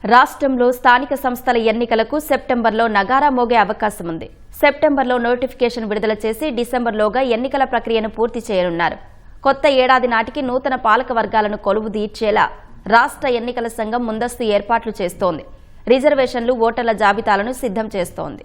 రాష్ట్రంలో స్థానిక సంస్థల ఎన్నికలకు సెప్టెంబర్లో నగారా మోగే అవకాశం ఉంది. సెప్టెంబర్లో నోటిఫికేషన్ విడుదల చేసి డిసెంబర్లోగా ఎన్నికల ప్రక్రియను పూర్తి చేయనున్నారు. కొత్త ఏడాది నాటికి నూతన పాలక వర్గాలను కొలువు తీర్చేలా రాష్ట్ర ఎన్నికల సంఘం ముందస్తు ఏర్పాట్లు చేస్తోంది. రిజర్వేషన్లు, ఓటర్ల జాబితాలను సిద్ధం చేస్తోంది.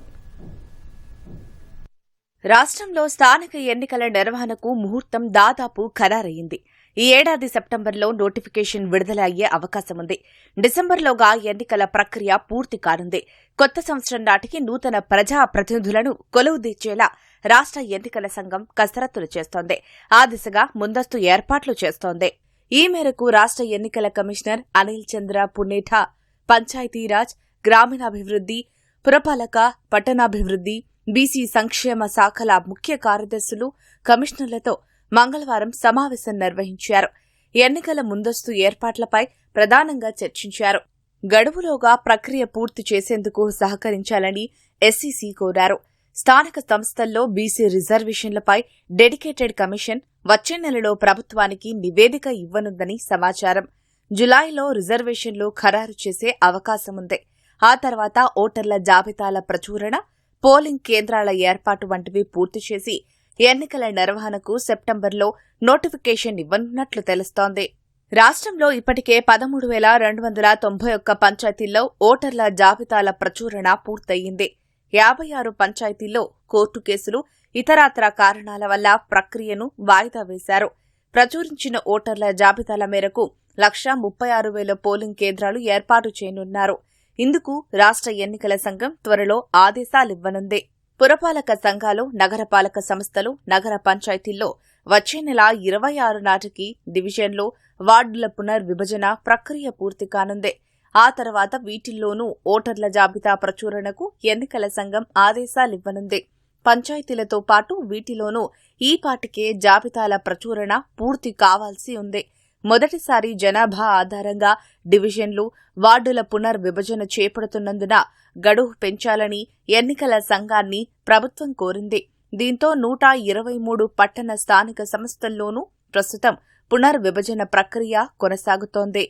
రాష్ట్రంలో స్థానిక ఎన్నికల నిర్వహణకు ముహూర్తం దాదాపు ఖరారయ్యింది. ఈ ఏడాది సెప్టెంబర్లో నోటిఫికేషన్ విడుదల అయ్యే అవకాశం ఉంది. డిసెంబర్లోగా ఎన్నికల ప్రక్రియ పూర్తి కానుంది. కొత్త సంవత్సరం నాటికి నూతన ప్రజా ప్రతినిధులను కొలువుదీర్చేలా రాష్ట్ర ఎన్నికల సంఘం కసరత్తులు చేస్తోంది. ఆ దిశగా ముందస్తు ఏర్పాట్లు చేస్తోంది. ఈ మేరకు రాష్ట్ర ఎన్నికల కమిషనర్ అనిల్ చంద్ర పునేఠా పంచాయతీరాజ్, గ్రామీణాభివృద్ది, పురపాలక, పట్టణాభివృద్ది, బీసీ సంక్షేమ శాఖల ముఖ్య కార్యదర్శులు, కమిషనర్లతో మంగళవారం సమావేశం నిర్వహించారు. ఎన్నికల ముందస్తు ఏర్పాట్లపై ప్రధానంగా చర్చించారు. గడువులోగా ప్రక్రియ పూర్తి చేసేందుకు సహకరించాలని ఎస్సీసీ కోరారు. స్థానిక సంస్థల్లో బీసీ రిజర్వేషన్లపై డెడికేటెడ్ కమిషన్ వచ్చే నెలలో ప్రభుత్వానికి నివేదిక ఇవ్వనుందని సమాచారం. జులైలో రిజర్వేషన్లు ఖరారు చేసే అవకాశముంది. ఆ తర్వాత ఓటర్ల జాబితాల ప్రచురణ, పోలింగ్ కేంద్రాల ఏర్పాటు వంటివి పూర్తి చేసి ఎన్నికల నిర్వహణకు సెప్టెంబర్లో నోటిఫికేషన్ ఇవ్వనున్నట్లు తెలుస్తోంది. రాష్ట్రంలో ఇప్పటికే 13,291 పంచాయతీల్లో ఓటర్ల జాబితాల ప్రచురణ పూర్తయింది. 56 పంచాయతీల్లో కోర్టు కేసులు, ఇతరత్రా కారణాల వల్ల ప్రక్రియను వాయిదా వేశారు. ప్రచురించిన ఓటర్ల జాబితాల మేరకు 1,36,000 పోలింగ్ కేంద్రాలు ఏర్పాటు చేయనున్నారు. ఇందుకు రాష్ట్ర ఎన్నికల సంఘం త్వరలో ఆదేశాలివ్వనుంది. పురపాలక సంఘాలు, నగరపాలక సంస్థలు, నగర పంచాయతీల్లో వచ్చే నెల 26 నాటికి డివిజన్లు, వార్డుల పునర్విభజన ప్రక్రియ పూర్తి కానుంది. ఆ తర్వాత వీటిల్లోనూ ఓటర్ల జాబితా ప్రచురణకు ఎన్నికల సంఘం ఆదేశాలివ్వనుంది. పంచాయతీలతో పాటు వీటిలోనూ ఈపాటికే జాబితాల ప్రచురణ పూర్తి కావాల్సి ఉంది. మొదటిసారి జనాభా ఆధారంగా డివిజన్లు, వార్డుల పునర్విభజన చేపడుతున్నందున గడువు పెంచాలని ఎన్నికల సంఘాన్ని ప్రభుత్వం కోరింది. దీంతో 123 పట్టణ స్థానిక సంస్థల్లోనూ ప్రస్తుతం పునర్విభజన ప్రక్రియ కొనసాగుతోంది.